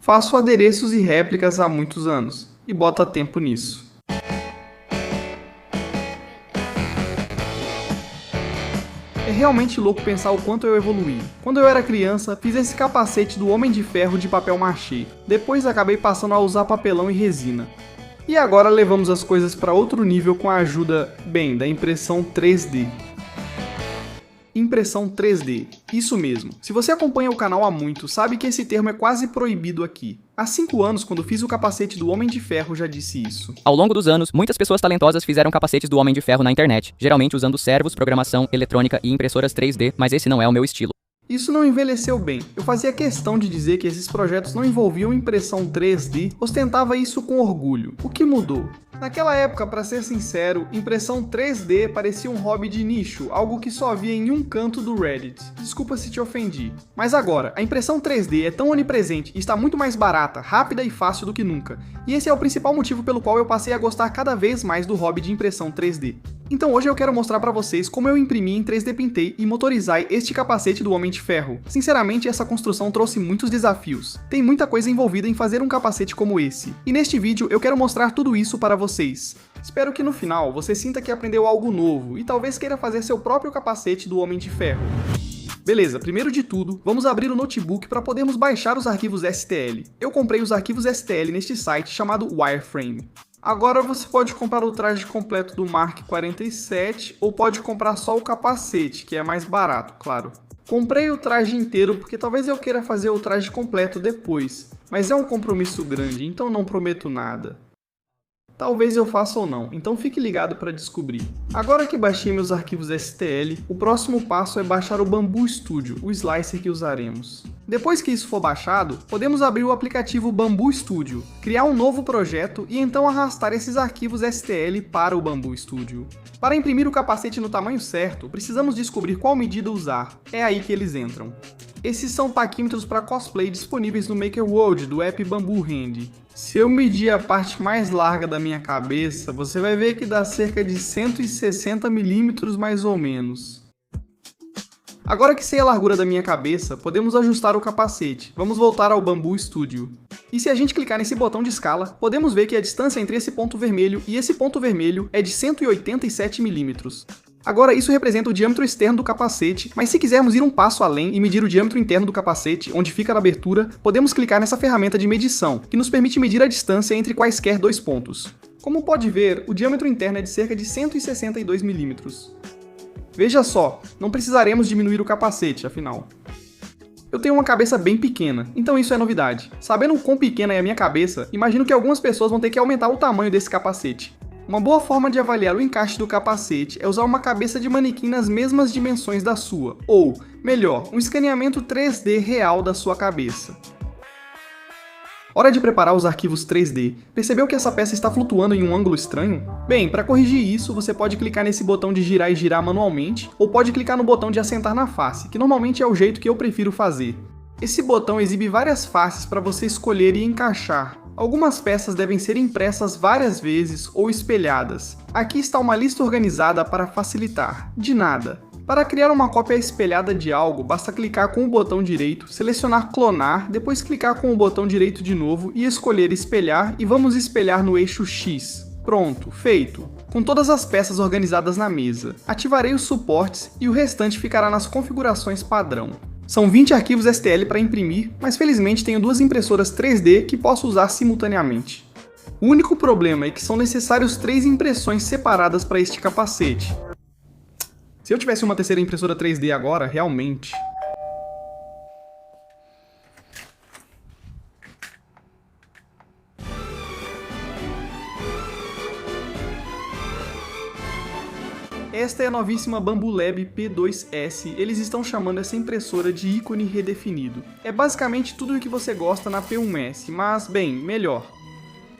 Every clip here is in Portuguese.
Faço adereços e réplicas há muitos anos, e bota tempo nisso. É realmente louco pensar o quanto eu evoluí. Quando eu era criança, fiz esse capacete do Homem de Ferro de papel machê. Depois acabei passando a usar papelão e resina. E agora levamos as coisas para outro nível com a ajuda, da impressão 3D. Impressão 3D. Isso mesmo. Se você acompanha o canal há muito, sabe que esse termo é quase proibido aqui. Há 5 anos, quando fiz o capacete do Homem de Ferro, já disse isso. Ao longo dos anos, muitas pessoas talentosas fizeram capacetes do Homem de Ferro na internet, geralmente usando servos, programação, eletrônica e impressoras 3D, mas esse não é o meu estilo. Isso não envelheceu bem. Eu fazia questão de dizer que esses projetos não envolviam impressão 3D, ostentava isso com orgulho. O que mudou? Naquela época, para ser sincero, impressão 3D parecia um hobby de nicho, algo que só havia em um canto do Reddit. Desculpa se te ofendi. Mas agora, a impressão 3D é tão onipresente e está muito mais barata, rápida e fácil do que nunca. E esse é o principal motivo pelo qual eu passei a gostar cada vez mais do hobby de impressão 3D. Então hoje eu quero mostrar pra vocês como eu imprimi em 3D Printei e motorizai este capacete do Homem de Ferro. Sinceramente, essa construção trouxe muitos desafios. Tem muita coisa envolvida em fazer um capacete como esse. E neste vídeo eu quero mostrar tudo isso para vocês. Espero que no final você sinta que aprendeu algo novo e talvez queira fazer seu próprio capacete do Homem de Ferro. Beleza, primeiro de tudo, vamos abrir o notebook para podermos baixar os arquivos STL. Eu comprei os arquivos STL neste site chamado Wireframe. Agora você pode comprar o traje completo do Mark 47 ou pode comprar só o capacete, que é mais barato, claro. Comprei o traje inteiro porque talvez eu queira fazer o traje completo depois, mas é um compromisso grande, então não prometo nada. Talvez eu faça ou não, então fique ligado para descobrir. Agora que baixei meus arquivos STL, o próximo passo é baixar o Bamboo Studio, o slicer que usaremos. Depois que isso for baixado, podemos abrir o aplicativo Bamboo Studio, criar um novo projeto e então arrastar esses arquivos STL para o Bamboo Studio. Para imprimir o capacete no tamanho certo, precisamos descobrir qual medida usar, é aí que eles entram. Esses são taquímetros para cosplay disponíveis no MakerWorld do app Bamboo Hand. Se eu medir a parte mais larga da minha cabeça, você vai ver que dá cerca de 160 milímetros mais ou menos. Agora que sei a largura da minha cabeça, podemos ajustar o capacete. Vamos voltar ao Bamboo Studio. E se a gente clicar nesse botão de escala, podemos ver que a distância entre esse ponto vermelho e esse ponto vermelho é de 187 milímetros. Agora isso representa o diâmetro externo do capacete, mas se quisermos ir um passo além e medir o diâmetro interno do capacete, onde fica a abertura, podemos clicar nessa ferramenta de medição, que nos permite medir a distância entre quaisquer dois pontos. Como pode ver, o diâmetro interno é de cerca de 162 milímetros. Veja só, não precisaremos diminuir o capacete, afinal. Eu tenho uma cabeça bem pequena, então isso é novidade. Sabendo o quão pequena é a minha cabeça, imagino que algumas pessoas vão ter que aumentar o tamanho desse capacete. Uma boa forma de avaliar o encaixe do capacete é usar uma cabeça de manequim nas mesmas dimensões da sua, ou, melhor, um escaneamento 3D real da sua cabeça. Hora de preparar os arquivos 3D. Percebeu que essa peça está flutuando em um ângulo estranho? Bem, para corrigir isso, você pode clicar nesse botão de girar e girar manualmente, ou pode clicar no botão de assentar na face, que normalmente é o jeito que eu prefiro fazer. Esse botão exibe várias faces para você escolher e encaixar. Algumas peças devem ser impressas várias vezes ou espelhadas. Aqui está uma lista organizada para facilitar. De nada. Para criar uma cópia espelhada de algo, basta clicar com o botão direito, selecionar clonar, depois clicar com o botão direito de novo e escolher espelhar e vamos espelhar no eixo X. Pronto, feito. Com todas as peças organizadas na mesa. Ativarei os suportes e o restante ficará nas configurações padrão. São 20 arquivos STL para imprimir, mas felizmente tenho duas impressoras 3D que posso usar simultaneamente. O único problema é que são necessários 3 impressões separadas para este capacete. Se eu tivesse uma terceira impressora 3D agora, realmente... Esta é a novíssima Bambu Lab P2S, eles estão chamando essa impressora de ícone redefinido. É basicamente tudo o que você gosta na P1S, mas, bem, melhor.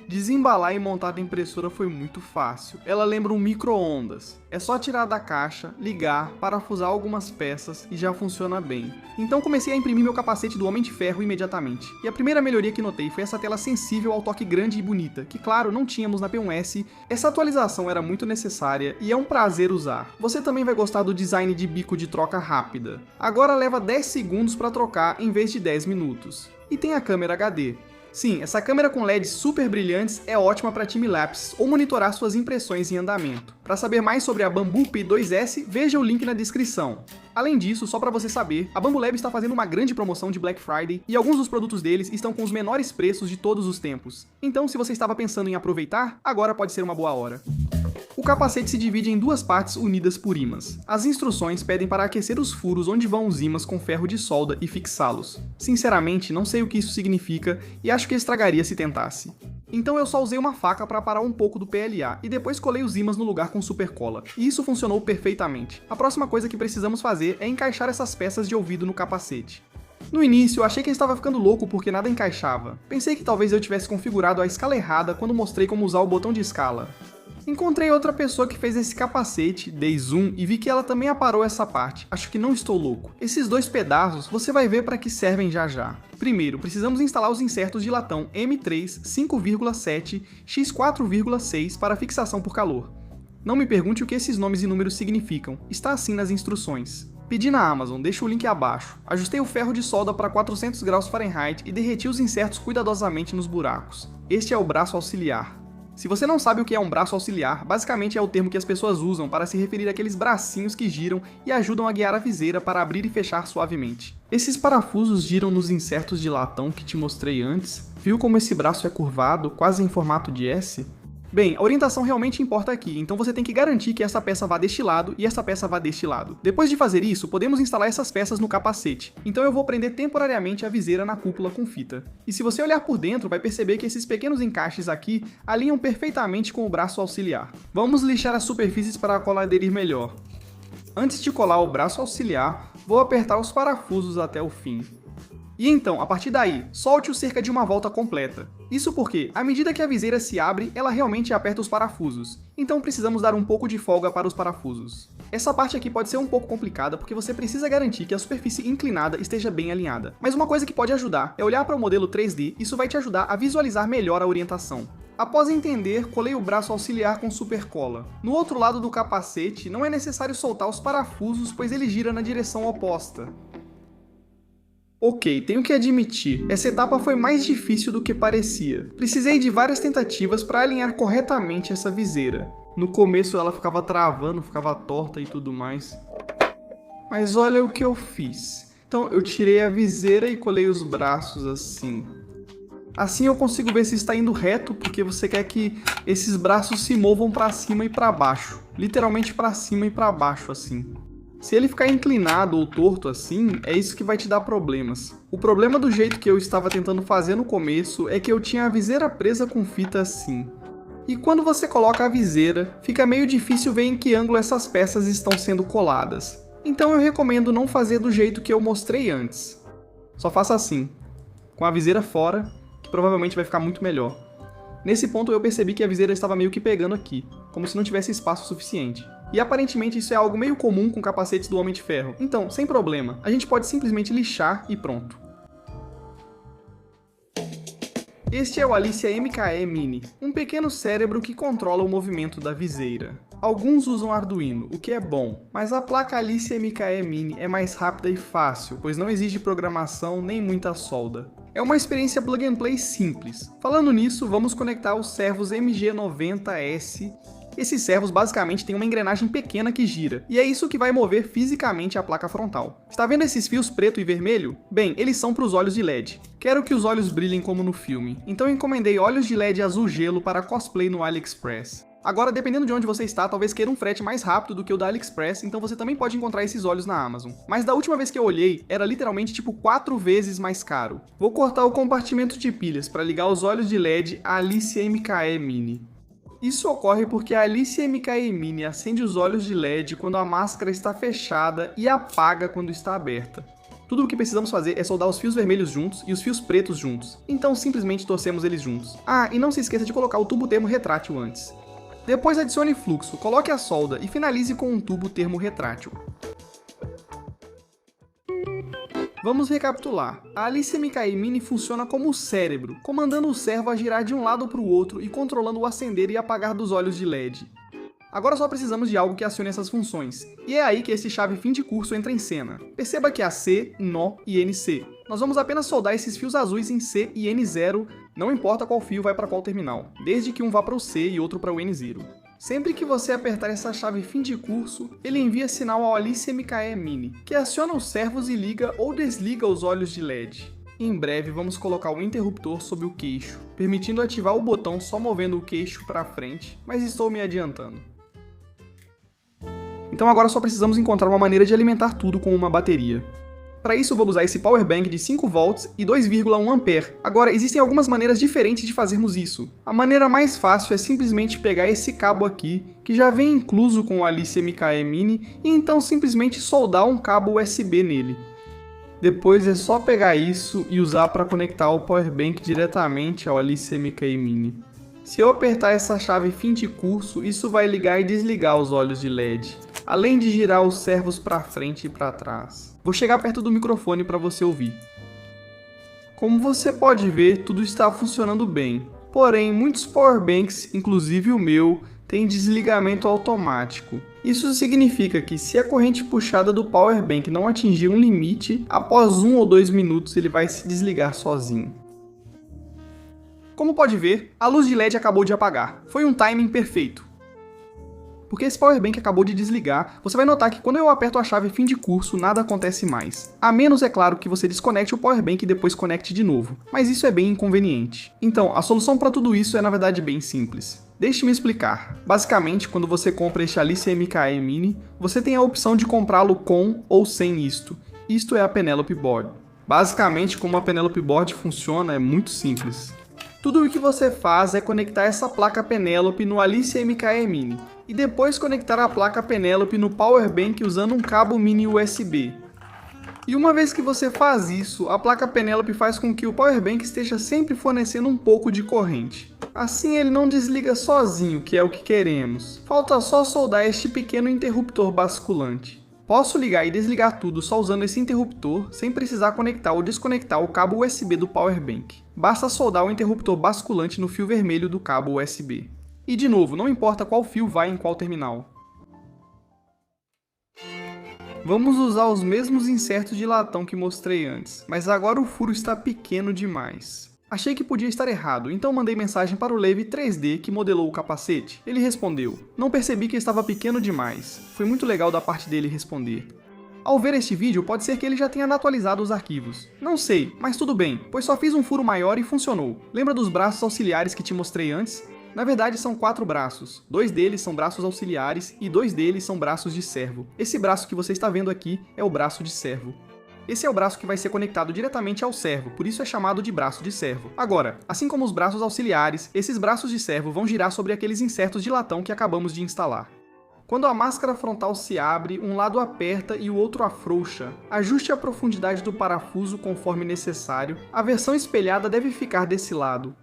Desembalar e montar a impressora foi muito fácil, ela lembra um micro-ondas. É só tirar da caixa, ligar, parafusar algumas peças e já funciona bem. Então comecei a imprimir meu capacete do Homem de Ferro imediatamente. E a primeira melhoria que notei foi essa tela sensível ao toque grande e bonita, que claro, não tínhamos na P1S. Essa atualização era muito necessária e é um prazer usar. Você também vai gostar do design de bico de troca rápida. Agora leva 10 segundos para trocar em vez de 10 minutos. E tem a câmera HD. Sim, essa câmera com LEDs super brilhantes é ótima para time-lapse ou monitorar suas impressões em andamento. Para saber mais sobre a Bambu P2S, veja o link na descrição. Além disso, só para você saber, a Bambu Lab está fazendo uma grande promoção de Black Friday e alguns dos produtos deles estão com os menores preços de todos os tempos. Então, se você estava pensando em aproveitar, agora pode ser uma boa hora. O capacete se divide em duas partes unidas por ímãs. As instruções pedem para aquecer os furos onde vão os ímãs com ferro de solda e fixá-los. Sinceramente, não sei o que isso significa e acho que estragaria se tentasse. Então eu só usei uma faca para parar um pouco do PLA e depois colei os ímãs no lugar com super cola. E isso funcionou perfeitamente. A próxima coisa que precisamos fazer é encaixar essas peças de ouvido no capacete. No início, eu achei que eu estava ficando louco porque nada encaixava. Pensei que talvez eu tivesse configurado a escala errada quando mostrei como usar o botão de escala. Encontrei outra pessoa que fez esse capacete, dei zoom e vi que ela também aparou essa parte. Acho que não estou louco. Esses dois pedaços você vai ver para que servem já já. Primeiro, precisamos instalar os insertos de latão M3 5,7 x 4,6 para fixação por calor. Não me pergunte o que esses nomes e números significam, está assim nas instruções. Pedi na Amazon, deixa o link abaixo. Ajustei o ferro de solda para 400 graus Fahrenheit e derreti os insertos cuidadosamente nos buracos. Este é o braço auxiliar. Se você não sabe o que é um braço auxiliar, basicamente é o termo que as pessoas usam para se referir àqueles bracinhos que giram e ajudam a guiar a viseira para abrir e fechar suavemente. Esses parafusos giram nos insertos de latão que te mostrei antes. Viu como esse braço é curvado, quase em formato de S? Bem, a orientação realmente importa aqui, então você tem que garantir que essa peça vá deste lado e essa peça vá deste lado. Depois de fazer isso, podemos instalar essas peças no capacete. Então eu vou prender temporariamente a viseira na cúpula com fita. E se você olhar por dentro, vai perceber que esses pequenos encaixes aqui alinham perfeitamente com o braço auxiliar. Vamos lixar as superfícies para a cola aderir melhor. Antes de colar o braço auxiliar, vou apertar os parafusos até o fim. E então, a partir daí, solte-o cerca de uma volta completa. Isso porque, à medida que a viseira se abre, ela realmente aperta os parafusos. Então precisamos dar um pouco de folga para os parafusos. Essa parte aqui pode ser um pouco complicada porque você precisa garantir que a superfície inclinada esteja bem alinhada. Mas uma coisa que pode ajudar é olhar para o modelo 3D, isso vai te ajudar a visualizar melhor a orientação. Após entender, colei o braço auxiliar com super cola. No outro lado do capacete, não é necessário soltar os parafusos, pois ele gira na direção oposta. Ok, tenho que admitir, essa etapa foi mais difícil do que parecia. Precisei de várias tentativas para alinhar corretamente essa viseira. No começo ela ficava travando, ficava torta e tudo mais. Mas olha o que eu fiz. Então eu tirei a viseira e colei os braços assim. Assim eu consigo ver se está indo reto, porque você quer que esses braços se movam para cima e para baixo. Literalmente para cima e para baixo assim. Se ele ficar inclinado ou torto assim, é isso que vai te dar problemas. O problema do jeito que eu estava tentando fazer no começo é que eu tinha a viseira presa com fita assim. E quando você coloca a viseira, fica meio difícil ver em que ângulo essas peças estão sendo coladas. Então eu recomendo não fazer do jeito que eu mostrei antes. Só faça assim, com a viseira fora, que provavelmente vai ficar muito melhor. Nesse ponto eu percebi que a viseira estava meio que pegando aqui, como se não tivesse espaço suficiente. E aparentemente isso é algo meio comum com capacetes do Homem de Ferro. Então, sem problema, a gente pode simplesmente lixar e pronto. Este é o Alicia MKE Mini, um pequeno cérebro que controla o movimento da viseira. Alguns usam Arduino, o que é bom, mas a placa Alicia MKE Mini é mais rápida e fácil, pois não exige programação nem muita solda. É uma experiência plug and play simples. Falando nisso, vamos conectar os servos MG90S. Esses servos basicamente têm uma engrenagem pequena que gira, e é isso que vai mover fisicamente a placa frontal. Está vendo esses fios preto e vermelho? Bem, eles são para os olhos de LED. Quero que os olhos brilhem como no filme, então encomendei olhos de LED azul gelo para cosplay no AliExpress. Agora, dependendo de onde você está, talvez queira um frete mais rápido do que o da AliExpress, então você também pode encontrar esses olhos na Amazon. Mas da última vez que eu olhei, era literalmente tipo 4 vezes mais caro. Vou cortar o compartimento de pilhas para ligar os olhos de LED à Alicia MKE Mini. Isso ocorre porque a Alicia MKE Mini acende os olhos de LED quando a máscara está fechada e apaga quando está aberta. Tudo o que precisamos fazer é soldar os fios vermelhos juntos e os fios pretos juntos, então simplesmente torcemos eles juntos. Ah, e não se esqueça de colocar o tubo termo retrátil antes. Depois adicione fluxo, coloque a solda e finalize com um tubo termo retrátil. Vamos recapitular. A Alicia MKE Mini funciona como o cérebro, comandando o servo a girar de um lado para o outro e controlando o acender e apagar dos olhos de LED. Agora só precisamos de algo que acione essas funções, e é aí que esse chave fim de curso entra em cena. Perceba que há C, NO e NC. Nós vamos apenas soldar esses fios azuis em C e N0, não importa qual fio vai para qual terminal, desde que um vá para o C e outro para o N0. Sempre que você apertar essa chave fim de curso, ele envia sinal ao Alice MKE Mini, que aciona os servos e liga ou desliga os olhos de LED. Em breve vamos colocar o interruptor sob o queixo, permitindo ativar o botão só movendo o queixo para frente, mas estou me adiantando. Então agora só precisamos encontrar uma maneira de alimentar tudo com uma bateria. Para isso vou usar esse power bank de 5 volts e 2,1 ampere. Agora existem algumas maneiras diferentes de fazermos isso. A maneira mais fácil é simplesmente pegar esse cabo aqui, que já vem incluso com o Alice MKE Mini, e então simplesmente soldar um cabo USB nele. Depois é só pegar isso e usar para conectar o power bank diretamente ao Alice MKE Mini. Se eu apertar essa chave fim de curso, isso vai ligar e desligar os olhos de LED, além de girar os servos para frente e para trás. Vou chegar perto do microfone para você ouvir. Como você pode ver, tudo está funcionando bem. Porém, muitos powerbanks, inclusive o meu, têm desligamento automático. Isso significa que se a corrente puxada do powerbank não atingir um limite, após 1 ou 2 minutos ele vai se desligar sozinho. Como pode ver, a luz de LED acabou de apagar. Foi um timing perfeito. Porque esse powerbank acabou de desligar, você vai notar que quando eu aperto a chave fim de curso, nada acontece mais. A menos, é claro, que você desconecte o powerbank e depois conecte de novo. Mas isso é bem inconveniente. Então, a solução para tudo isso é na verdade bem simples. Deixe-me explicar. Basicamente, quando você compra este Alice MKE Mini, você tem a opção de comprá-lo com ou sem isto. Isto é a Penelope Board. Basicamente, como a Penelope Board funciona é muito simples. Tudo o que você faz é conectar essa placa Penelope no Alice MKE Mini, e depois conectar a placa Penelope no powerbank usando um cabo mini USB. E uma vez que você faz isso, a placa Penelope faz com que o powerbank esteja sempre fornecendo um pouco de corrente. Assim ele não desliga sozinho, que é o que queremos. Falta só soldar este pequeno interruptor basculante. Posso ligar e desligar tudo só usando esse interruptor, sem precisar conectar ou desconectar o cabo USB do powerbank. Basta soldar o interruptor basculante no fio vermelho do cabo USB. E de novo, não importa qual fio vai em qual terminal. Vamos usar os mesmos insertos de latão que mostrei antes, mas agora o furo está pequeno demais. Achei que podia estar errado, então mandei mensagem para o Levi 3D que modelou o capacete. Ele respondeu: "Não percebi que estava pequeno demais." Foi muito legal da parte dele responder. Ao ver este vídeo, pode ser que ele já tenha atualizado os arquivos. Não sei, mas tudo bem, pois só fiz um furo maior e funcionou. Lembra dos braços auxiliares que te mostrei antes? Na verdade são 4 braços, 2 deles são braços auxiliares e 2 deles são braços de servo. Esse braço que você está vendo aqui é o braço de servo. Esse é o braço que vai ser conectado diretamente ao servo, por isso é chamado de braço de servo. Agora, assim como os braços auxiliares, esses braços de servo vão girar sobre aqueles insertos de latão que acabamos de instalar. Quando a máscara frontal se abre, um lado aperta e o outro afrouxa. Ajuste a profundidade do parafuso conforme necessário. A versão espelhada deve ficar desse lado.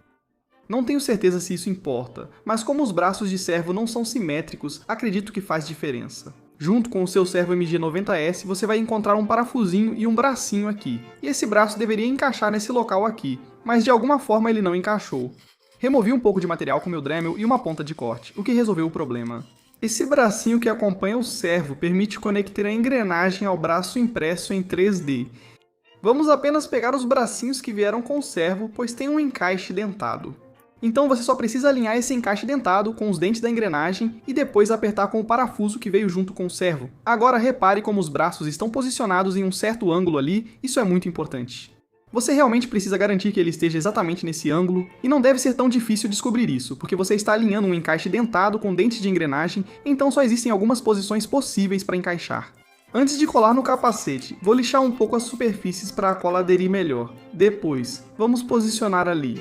Não tenho certeza se isso importa, mas como os braços de servo não são simétricos, acredito que faz diferença. Junto com o seu servo MG90S, você vai encontrar um parafusinho e um bracinho aqui. E esse braço deveria encaixar nesse local aqui, mas de alguma forma ele não encaixou. Removi um pouco de material com meu Dremel e uma ponta de corte, o que resolveu o problema. Esse bracinho que acompanha o servo permite conectar a engrenagem ao braço impresso em 3D. Vamos apenas pegar os bracinhos que vieram com o servo, pois tem um encaixe dentado. Então você só precisa alinhar esse encaixe dentado com os dentes da engrenagem e depois apertar com o parafuso que veio junto com o servo. Agora repare como os braços estão posicionados em um certo ângulo ali, isso é muito importante. Você realmente precisa garantir que ele esteja exatamente nesse ângulo, e não deve ser tão difícil descobrir isso, porque você está alinhando um encaixe dentado com dentes de engrenagem, então só existem algumas posições possíveis para encaixar. Antes de colar no capacete, vou lixar um pouco as superfícies para a cola aderir melhor. Depois, vamos posicionar ali.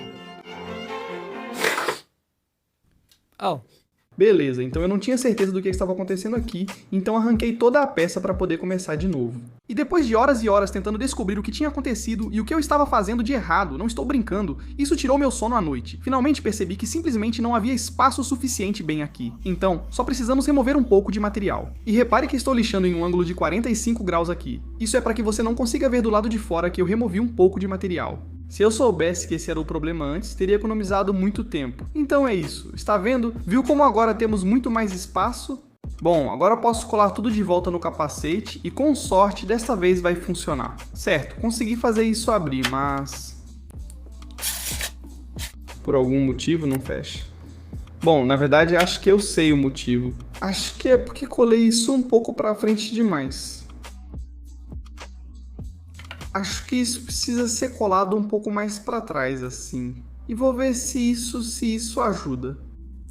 Beleza, então eu não tinha certeza do que estava acontecendo aqui, então arranquei toda a peça para poder começar de novo. E depois de horas e horas tentando descobrir o que tinha acontecido e o que eu estava fazendo de errado, não estou brincando, isso tirou meu sono à noite. Finalmente percebi que simplesmente não havia espaço suficiente bem aqui. Então, só precisamos remover um pouco de material. E repare que estou lixando em um ângulo de 45 graus aqui. Isso é para que você não consiga ver do lado de fora que eu removi um pouco de material. Se eu soubesse que esse era o problema antes, teria economizado muito tempo. Então é isso, está vendo? Viu como agora temos muito mais espaço? Bom, agora posso colar tudo de volta no capacete e com sorte desta vez vai funcionar. Certo, consegui fazer isso abrir, mas... por algum motivo não fecha. Bom, na verdade acho que eu sei o motivo. Acho que é porque colei isso um pouco para frente demais. Acho que isso precisa ser colado um pouco mais para trás assim. E vou ver se isso ajuda.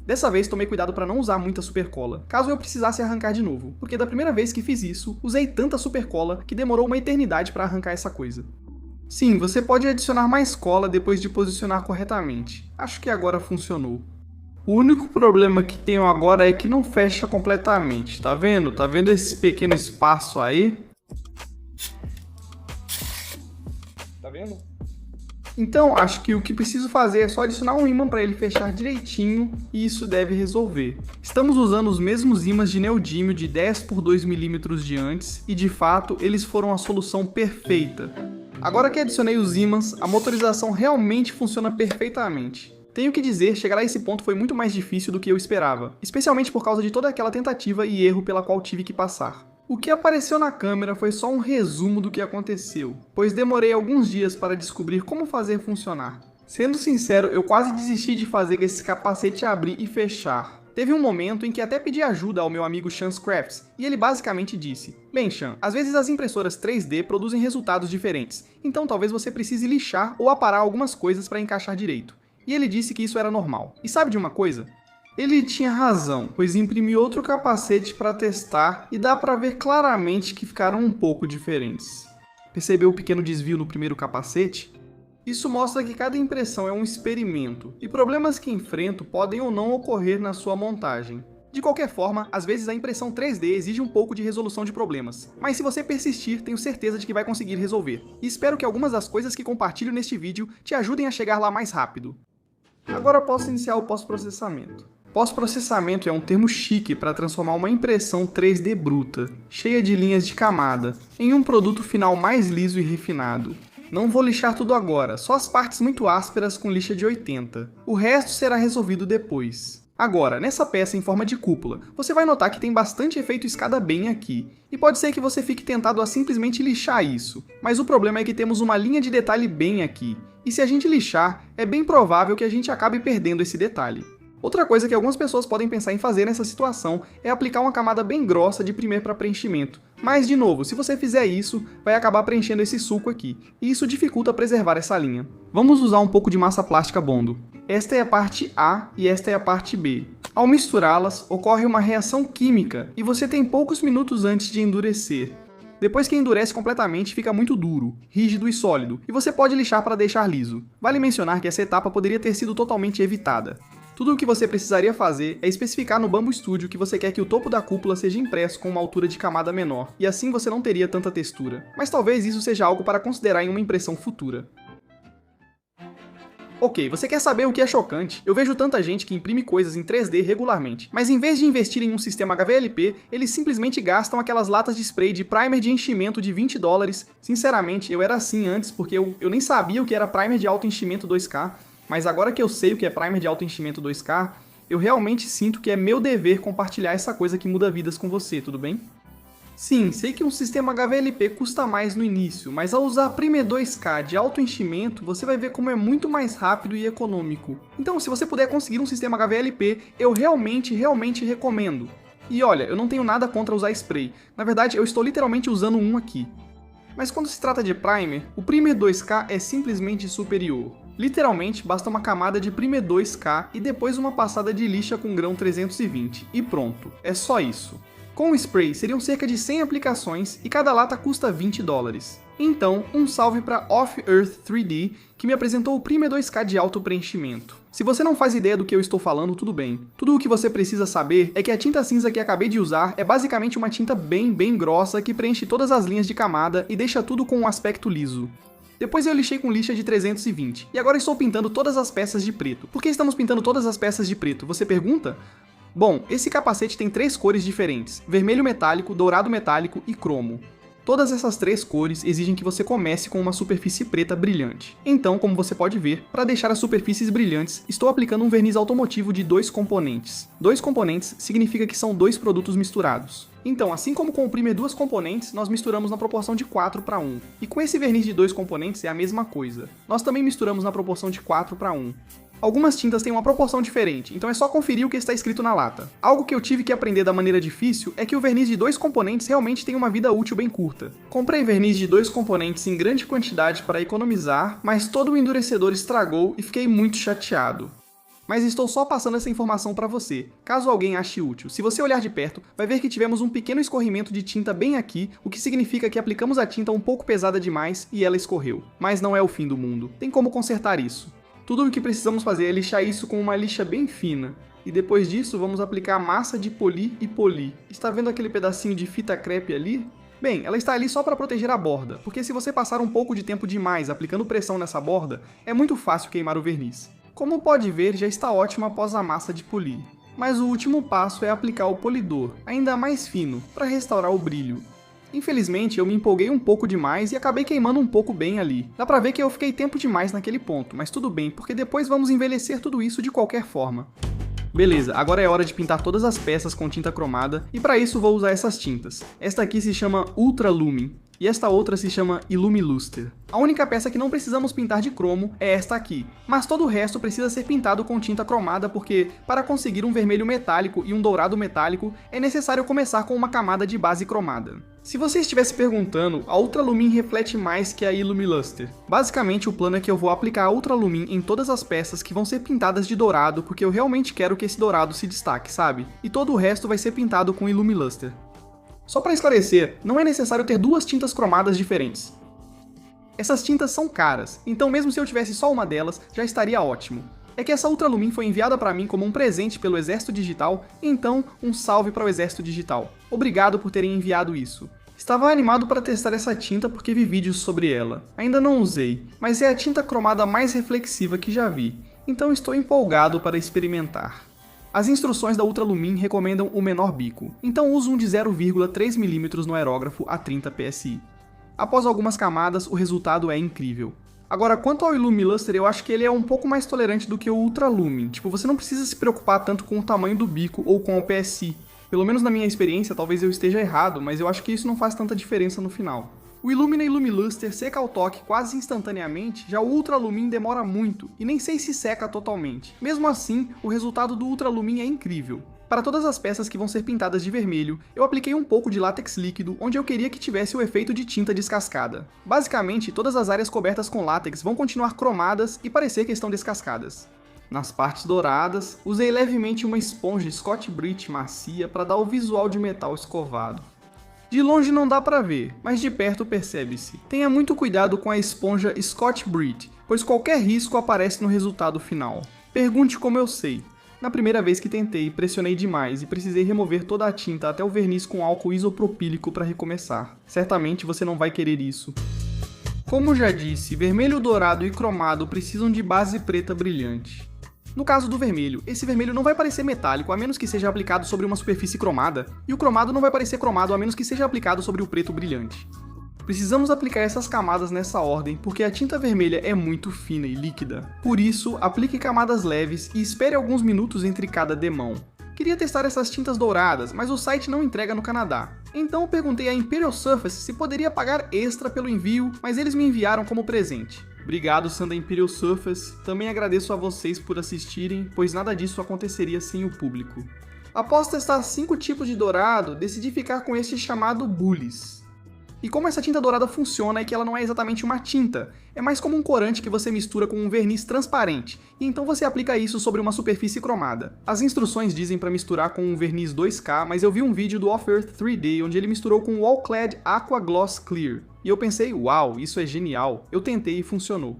Dessa vez tomei cuidado para não usar muita supercola, caso eu precisasse arrancar de novo, porque da primeira vez que fiz isso, usei tanta supercola que demorou uma eternidade para arrancar essa coisa. Sim, você pode adicionar mais cola depois de posicionar corretamente. Acho que agora funcionou. O único problema que tenho agora é que não fecha completamente, tá vendo? Tá vendo esse pequeno espaço aí? Tá vendo? Então, acho que o que preciso fazer é só adicionar um ímã para ele fechar direitinho e isso deve resolver. Estamos usando os mesmos ímãs de neodímio de 10 por 2 mm de antes e de fato eles foram a solução perfeita. Agora que adicionei os ímãs, a motorização realmente funciona perfeitamente. Tenho que dizer, chegar a esse ponto foi muito mais difícil do que eu esperava, especialmente por causa de toda aquela tentativa e erro pela qual tive que passar. O que apareceu na câmera foi só um resumo do que aconteceu, pois demorei alguns dias para descobrir como fazer funcionar. Sendo sincero, eu quase desisti de fazer esse capacete abrir e fechar. Teve um momento em que até pedi ajuda ao meu amigo Sean Crafts, e ele basicamente disse: "Bem, Sean, às vezes as impressoras 3D produzem resultados diferentes, então talvez você precise lixar ou aparar algumas coisas para encaixar direito." E ele disse que isso era normal. E sabe de uma coisa? Ele tinha razão, pois imprimi outro capacete para testar e dá para ver claramente que ficaram um pouco diferentes. Percebeu o pequeno desvio no primeiro capacete? Isso mostra que cada impressão é um experimento, e problemas que enfrento podem ou não ocorrer na sua montagem. De qualquer forma, às vezes a impressão 3D exige um pouco de resolução de problemas, mas se você persistir, tenho certeza de que vai conseguir resolver. E espero que algumas das coisas que compartilho neste vídeo te ajudem a chegar lá mais rápido. Agora posso iniciar o pós-processamento. Pós-processamento é um termo chique para transformar uma impressão 3D bruta, cheia de linhas de camada, em um produto final mais liso e refinado. Não vou lixar tudo agora, só as partes muito ásperas com lixa de 80. O resto será resolvido depois. Agora, nessa peça em forma de cúpula, você vai notar que tem bastante efeito escada bem aqui, e pode ser que você fique tentado a simplesmente lixar isso, mas o problema é que temos uma linha de detalhe bem aqui, e se a gente lixar, é bem provável que a gente acabe perdendo esse detalhe. Outra coisa que algumas pessoas podem pensar em fazer nessa situação é aplicar uma camada bem grossa de primer para preenchimento. Mas, de novo, se você fizer isso, vai acabar preenchendo esse sulco aqui, e isso dificulta preservar essa linha. Vamos usar um pouco de massa plástica Bondo. Esta é a parte A e esta é a parte B. Ao misturá-las, ocorre uma reação química, e você tem poucos minutos antes de endurecer. Depois que endurece completamente, fica muito duro, rígido e sólido, e você pode lixar para deixar liso. Vale mencionar que essa etapa poderia ter sido totalmente evitada. Tudo o que você precisaria fazer é especificar no Bambu Studio que você quer que o topo da cúpula seja impresso com uma altura de camada menor, e assim você não teria tanta textura. Mas talvez isso seja algo para considerar em uma impressão futura. Ok, você quer saber o que é chocante? Eu vejo tanta gente que imprime coisas em 3D regularmente, mas em vez de investir em um sistema HVLP, eles simplesmente gastam aquelas latas de spray de primer de enchimento de $20. Sinceramente, eu era assim antes porque eu nem sabia o que era primer de alto enchimento 2K, mas agora que eu sei o que é primer de alto enchimento 2K, eu realmente sinto que é meu dever compartilhar essa coisa que muda vidas com você, tudo bem? Sim, sei que um sistema HVLP custa mais no início, mas ao usar Primer 2K de alto enchimento, você vai ver como é muito mais rápido e econômico. Então, se você puder conseguir um sistema HVLP, eu realmente recomendo. E olha, eu não tenho nada contra usar spray, na verdade eu estou literalmente usando um aqui. Mas quando se trata de primer, o Primer 2K é simplesmente superior. Literalmente, basta uma camada de Primer 2K e depois uma passada de lixa com grão 320, e pronto, é só isso. Com o spray, seriam cerca de 100 aplicações e cada lata custa $20. Então, um salve para Off Earth 3D, que me apresentou o Primer 2K de alto preenchimento. Se você não faz ideia do que eu estou falando, tudo bem. Tudo o que você precisa saber é que a tinta cinza que acabei de usar é basicamente uma tinta bem grossa que preenche todas as linhas de camada e deixa tudo com um aspecto liso. Depois eu lixei com lixa de 320, e agora estou pintando todas as peças de preto. Por que estamos pintando todas as peças de preto? Você pergunta? Bom, esse capacete tem 3 cores diferentes: vermelho metálico, dourado metálico e cromo. Todas essas 3 cores exigem que você comece com uma superfície preta brilhante. Então, como você pode ver, para deixar as superfícies brilhantes, estou aplicando um verniz automotivo de 2 componentes. 2 componentes significa que são 2 produtos misturados. Então, assim como com o primer 2 componentes, nós misturamos na proporção de 4:1. E com esse verniz de 2 componentes é a mesma coisa. Nós também misturamos na proporção de 4:1. Algumas tintas têm uma proporção diferente, então é só conferir o que está escrito na lata. Algo que eu tive que aprender da maneira difícil é que o verniz de 2 componentes realmente tem uma vida útil bem curta. Comprei verniz de 2 componentes em grande quantidade para economizar, mas todo o endurecedor estragou e fiquei muito chateado. Mas estou só passando essa informação para você, caso alguém ache útil. Se você olhar de perto, vai ver que tivemos um pequeno escorrimento de tinta bem aqui, o que significa que aplicamos a tinta um pouco pesada demais e ela escorreu. Mas não é o fim do mundo, tem como consertar isso. Tudo o que precisamos fazer é lixar isso com uma lixa bem fina. E depois disso, vamos aplicar massa de polir e polir. Está vendo aquele pedacinho de fita crepe ali? Bem, ela está ali só para proteger a borda, porque se você passar um pouco de tempo demais aplicando pressão nessa borda, é muito fácil queimar o verniz. Como pode ver, já está ótimo após a massa de polir. Mas o último passo é aplicar o polidor, ainda mais fino, para restaurar o brilho. Infelizmente, eu me empolguei um pouco demais e acabei queimando um pouco bem ali. Dá pra ver que eu fiquei tempo demais naquele ponto, mas tudo bem, porque depois vamos envelhecer tudo isso de qualquer forma. Beleza, agora é hora de pintar todas as peças com tinta cromada, e para isso vou usar essas tintas. Esta aqui se chama Ultra Lumin, e esta outra se chama Illumiluster. A única peça que não precisamos pintar de cromo é esta aqui, mas todo o resto precisa ser pintado com tinta cromada porque, para conseguir um vermelho metálico e um dourado metálico, é necessário começar com uma camada de base cromada. Se você estivesse perguntando, a Ultra Lumin reflete mais que a Illumiluster. Basicamente, o plano é que eu vou aplicar a Ultra Lumin em todas as peças que vão ser pintadas de dourado, porque eu realmente quero que esse dourado se destaque, sabe? E todo o resto vai ser pintado com Illumiluster. Só para esclarecer, não é necessário ter 2 tintas cromadas diferentes. Essas tintas são caras, então mesmo se eu tivesse só uma delas, já estaria ótimo. É que essa Ultra Lumin foi enviada para mim como um presente pelo Exército Digital, então um salve para o Exército Digital. Obrigado por terem enviado isso. Estava animado para testar essa tinta porque vi vídeos sobre ela. Ainda não usei, mas é a tinta cromada mais reflexiva que já vi, então estou empolgado para experimentar. As instruções da Ultra Lumin recomendam o menor bico, então uso um de 0,3 mm no aerógrafo a 30 psi. Após algumas camadas, o resultado é incrível. Agora, quanto ao Illumiluster, eu acho que ele é um pouco mais tolerante do que o Ultra Lumin. Tipo, você não precisa se preocupar tanto com o tamanho do bico ou com o PSI. Pelo menos na minha experiência, talvez eu esteja errado, mas eu acho que isso não faz tanta diferença no final. O Illumina Illumiluster seca ao toque quase instantaneamente, já o Ultra Lumin demora muito, e nem sei se seca totalmente. Mesmo assim, o resultado do Ultra Lumin é incrível. Para todas as peças que vão ser pintadas de vermelho, eu apliquei um pouco de látex líquido, onde eu queria que tivesse o efeito de tinta descascada. Basicamente, todas as áreas cobertas com látex vão continuar cromadas e parecer que estão descascadas. Nas partes douradas, usei levemente uma esponja Scotch-Brite macia para dar o visual de metal escovado. De longe não dá para ver, mas de perto percebe-se. Tenha muito cuidado com a esponja Scotch-Brite, pois qualquer risco aparece no resultado final. Pergunte como eu sei. Na primeira vez que tentei, pressionei demais e precisei remover toda a tinta até o verniz com álcool isopropílico para recomeçar. Certamente você não vai querer isso. Como já disse, vermelho, dourado e cromado precisam de base preta brilhante. No caso do vermelho, esse vermelho não vai parecer metálico a menos que seja aplicado sobre uma superfície cromada, e o cromado não vai parecer cromado a menos que seja aplicado sobre o preto brilhante. Precisamos aplicar essas camadas nessa ordem, porque a tinta vermelha é muito fina e líquida. Por isso, aplique camadas leves e espere alguns minutos entre cada demão. Queria testar essas tintas douradas, mas o site não entrega no Canadá. Então perguntei à Imperial Surface se poderia pagar extra pelo envio, mas eles me enviaram como presente. Obrigado, Sanda Imperial Surface. Também agradeço a vocês por assistirem, pois nada disso aconteceria sem o público. Após testar 5 tipos de dourado, decidi ficar com este chamado Bullis. E como essa tinta dourada funciona é que ela não é exatamente uma tinta, é mais como um corante que você mistura com um verniz transparente, e então você aplica isso sobre uma superfície cromada. As instruções dizem para misturar com um verniz 2K, mas eu vi um vídeo do Off-Earth 3D onde ele misturou com o All-Clad Aqua Gloss Clear, e eu pensei, uau, isso é genial, eu tentei e funcionou.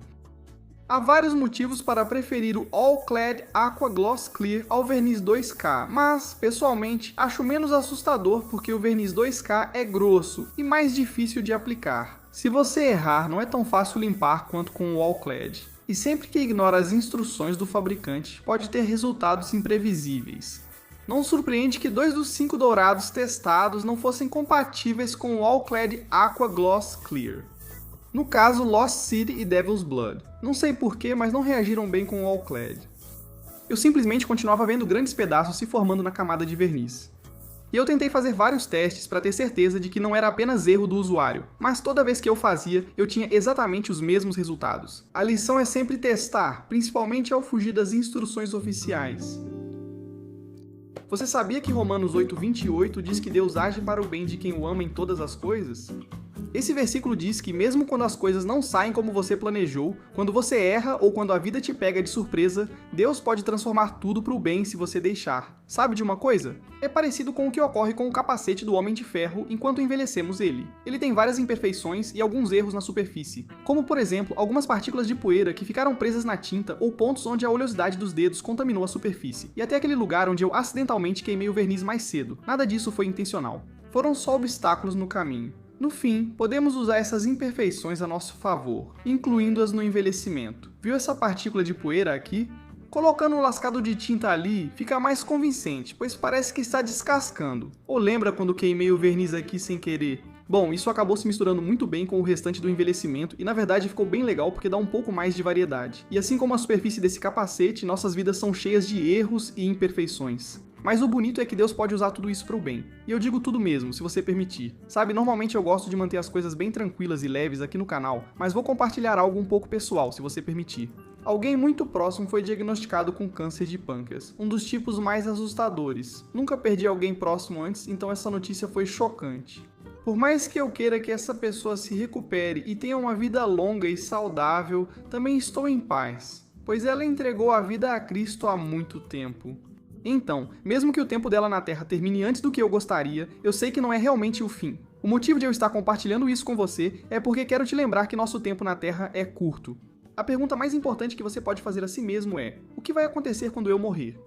Há vários motivos para preferir o All-Clad Aqua Gloss Clear ao verniz 2K, mas, pessoalmente, acho menos assustador porque o verniz 2K é grosso e mais difícil de aplicar. Se você errar, não é tão fácil limpar quanto com o All-Clad. E sempre que ignora as instruções do fabricante, pode ter resultados imprevisíveis. Não surpreende que 2 dos 5 dourados testados não fossem compatíveis com o All-Clad Aqua Gloss Clear. No caso, Lost City e Devil's Blood. Não sei porquê, mas não reagiram bem com o All-Clad. Eu simplesmente continuava vendo grandes pedaços se formando na camada de verniz. E eu tentei fazer vários testes para ter certeza de que não era apenas erro do usuário, mas toda vez que eu fazia, eu tinha exatamente os mesmos resultados. A lição é sempre testar, principalmente ao fugir das instruções oficiais. Você sabia que Romanos 8:28 diz que Deus age para o bem de quem o ama em todas as coisas? Esse versículo diz que mesmo quando as coisas não saem como você planejou, quando você erra ou quando a vida te pega de surpresa, Deus pode transformar tudo para o bem se você deixar. Sabe de uma coisa? É parecido com o que ocorre com o capacete do Homem de Ferro enquanto envelhecemos ele. Ele tem várias imperfeições e alguns erros na superfície, como por exemplo, algumas partículas de poeira que ficaram presas na tinta ou pontos onde a oleosidade dos dedos contaminou a superfície, e até aquele lugar onde eu acidentalmente queimei o verniz mais cedo. Nada disso foi intencional. Foram só obstáculos no caminho. No fim, podemos usar essas imperfeições a nosso favor, incluindo-as no envelhecimento. Viu essa partícula de poeira aqui? Colocando um lascado de tinta ali, fica mais convincente, pois parece que está descascando. Ou lembra quando queimei o verniz aqui sem querer? Bom, isso acabou se misturando muito bem com o restante do envelhecimento e na verdade ficou bem legal porque dá um pouco mais de variedade. E assim como a superfície desse capacete, nossas vidas são cheias de erros e imperfeições. Mas o bonito é que Deus pode usar tudo isso para o bem. E eu digo tudo mesmo, se você permitir. Sabe, normalmente eu gosto de manter as coisas bem tranquilas e leves aqui no canal, mas vou compartilhar algo um pouco pessoal, se você permitir. Alguém muito próximo foi diagnosticado com câncer de pâncreas, um dos tipos mais assustadores. Nunca perdi alguém próximo antes, então essa notícia foi chocante. Por mais que eu queira que essa pessoa se recupere e tenha uma vida longa e saudável, também estou em paz, pois ela entregou a vida a Cristo há muito tempo. Então, mesmo que o tempo dela na Terra termine antes do que eu gostaria, eu sei que não é realmente o fim. O motivo de eu estar compartilhando isso com você é porque quero te lembrar que nosso tempo na Terra é curto. A pergunta mais importante que você pode fazer a si mesmo é: o que vai acontecer quando eu morrer?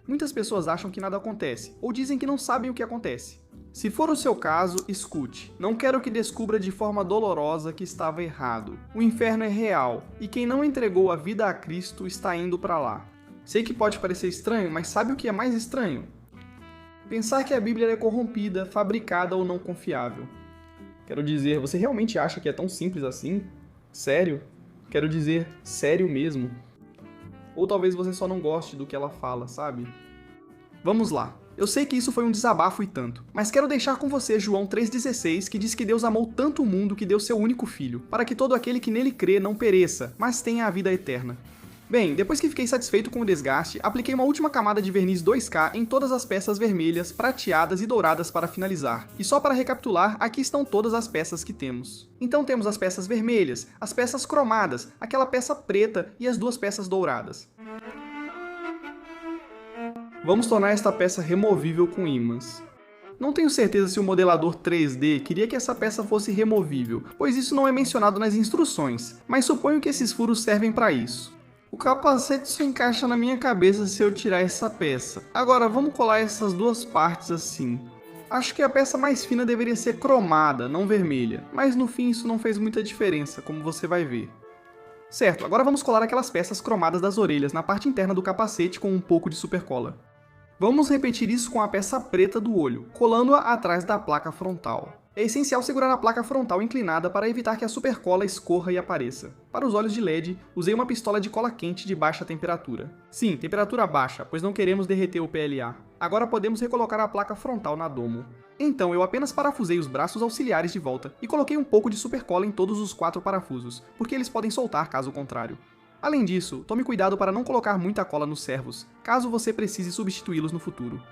Muitas pessoas acham que nada acontece, ou dizem que não sabem o que acontece. Se for o seu caso, escute. Não quero que descubra de forma dolorosa que estava errado. O inferno é real, e quem não entregou a vida a Cristo está indo para lá. Sei que pode parecer estranho, mas sabe o que é mais estranho? Pensar que a Bíblia é corrompida, fabricada ou não confiável. Quero dizer, você realmente acha que é tão simples assim? Sério? Quero dizer, sério mesmo. Ou talvez você só não goste do que ela fala, sabe? Vamos lá. Eu sei que isso foi um desabafo e tanto, mas quero deixar com você João 3,16, que diz que Deus amou tanto o mundo que deu seu único filho, para que todo aquele que nele crê não pereça, mas tenha a vida eterna. Bem, depois que fiquei satisfeito com o desgaste, apliquei uma última camada de verniz 2K em todas as peças vermelhas, prateadas e douradas para finalizar. E só para recapitular, aqui estão todas as peças que temos. Então temos as peças vermelhas, as peças cromadas, aquela peça preta e as 2 peças douradas. Vamos tornar esta peça removível com ímãs. Não tenho certeza se o modelador 3D queria que essa peça fosse removível, pois isso não é mencionado nas instruções, mas suponho que esses furos servem para isso. O capacete só encaixa na minha cabeça se eu tirar essa peça. Agora vamos colar essas 2 partes assim. Acho que a peça mais fina deveria ser cromada, não vermelha, mas no fim isso não fez muita diferença, como você vai ver. Certo, agora vamos colar aquelas peças cromadas das orelhas na parte interna do capacete com um pouco de supercola. Vamos repetir isso com a peça preta do olho, colando-a atrás da placa frontal. É essencial segurar a placa frontal inclinada para evitar que a supercola escorra e apareça. Para os olhos de LED, usei uma pistola de cola quente de baixa temperatura. Sim, temperatura baixa, pois não queremos derreter o PLA. Agora podemos recolocar a placa frontal na domo. Então eu apenas parafusei os braços auxiliares de volta e coloquei um pouco de supercola em todos os 4 parafusos, porque eles podem soltar caso contrário. Além disso, tome cuidado para não colocar muita cola nos servos, caso você precise substituí-los no futuro.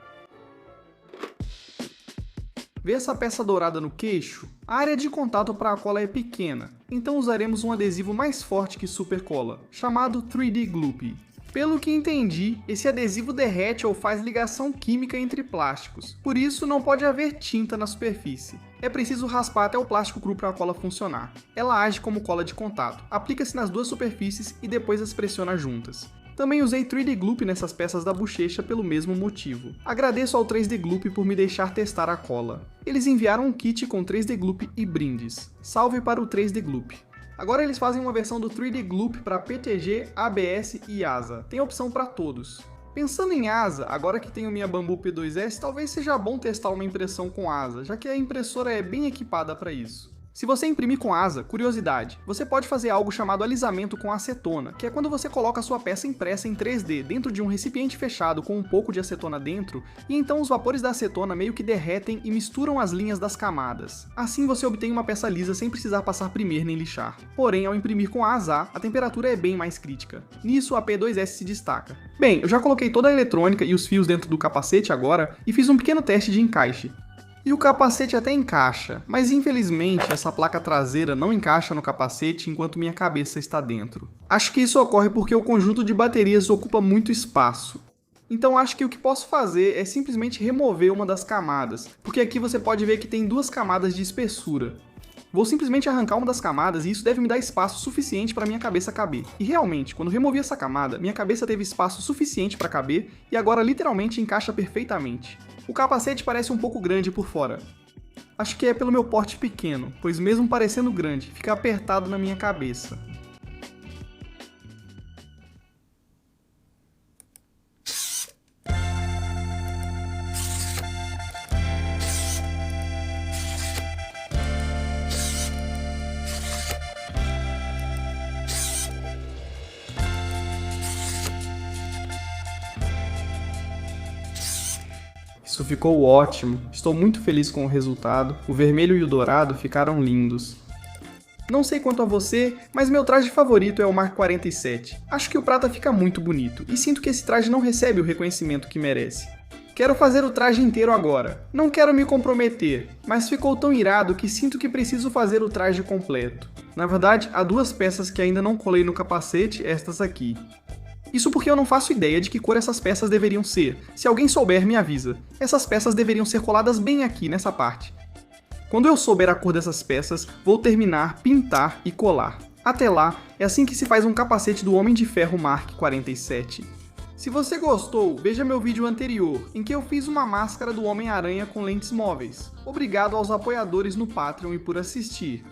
Vê essa peça dourada no queixo? A área de contato para a cola é pequena, então usaremos um adesivo mais forte que supercola, chamado 3D Gloopy. Pelo que entendi, esse adesivo derrete ou faz ligação química entre plásticos, por isso não pode haver tinta na superfície. É preciso raspar até o plástico cru para a cola funcionar. Ela age como cola de contato, aplica-se nas 2 superfícies e depois as pressiona juntas. Também usei 3D Gloopy nessas peças da bochecha pelo mesmo motivo. Agradeço ao 3D Gloopy por me deixar testar a cola. Eles enviaram um kit com 3D Gloopy e brindes. Salve para o 3D Gloopy. Agora eles fazem uma versão do 3D Gloopy para PTG, ABS e ASA. Tem opção para todos. Pensando em asa, agora que tenho minha Bambu P2S, talvez seja bom testar uma impressão com asa, já que a impressora é bem equipada para isso. Se você imprimir com asa, curiosidade, você pode fazer algo chamado alisamento com acetona, que é quando você coloca a sua peça impressa em 3D dentro de um recipiente fechado com um pouco de acetona dentro, e então os vapores da acetona meio que derretem e misturam as linhas das camadas. Assim você obtém uma peça lisa sem precisar passar primer nem lixar. Porém, ao imprimir com asa, a temperatura é bem mais crítica. Nisso, a P2S se destaca. Bem, eu já coloquei toda a eletrônica e os fios dentro do capacete agora, e fiz um pequeno teste de encaixe. E o capacete até encaixa, mas infelizmente essa placa traseira não encaixa no capacete enquanto minha cabeça está dentro. Acho que isso ocorre porque o conjunto de baterias ocupa muito espaço. Então acho que o que posso fazer é simplesmente remover uma das camadas, porque aqui você pode ver que tem 2 camadas de espessura. Vou simplesmente arrancar uma das camadas e isso deve me dar espaço suficiente para minha cabeça caber. E realmente, quando removi essa camada, minha cabeça teve espaço suficiente para caber e agora literalmente encaixa perfeitamente. O capacete parece um pouco grande por fora. Acho que é pelo meu porte pequeno, pois mesmo parecendo grande, fica apertado na minha cabeça. Isso ficou ótimo, estou muito feliz com o resultado, o vermelho e o dourado ficaram lindos. Não sei quanto a você, mas meu traje favorito é o Mark 47. Acho que o prata fica muito bonito, e sinto que esse traje não recebe o reconhecimento que merece. Quero fazer o traje inteiro agora. Não quero me comprometer, mas ficou tão irado que sinto que preciso fazer o traje completo. Na verdade, há 2 peças que ainda não colei no capacete, estas aqui. Isso porque eu não faço ideia de que cor essas peças deveriam ser. Se alguém souber, me avisa. Essas peças deveriam ser coladas bem aqui, nessa parte. Quando eu souber a cor dessas peças, vou terminar, pintar e colar. Até lá, é assim que se faz um capacete do Homem de Ferro Mark 47. Se você gostou, veja meu vídeo anterior, em que eu fiz uma máscara do Homem-Aranha com lentes móveis. Obrigado aos apoiadores no Patreon e por assistir.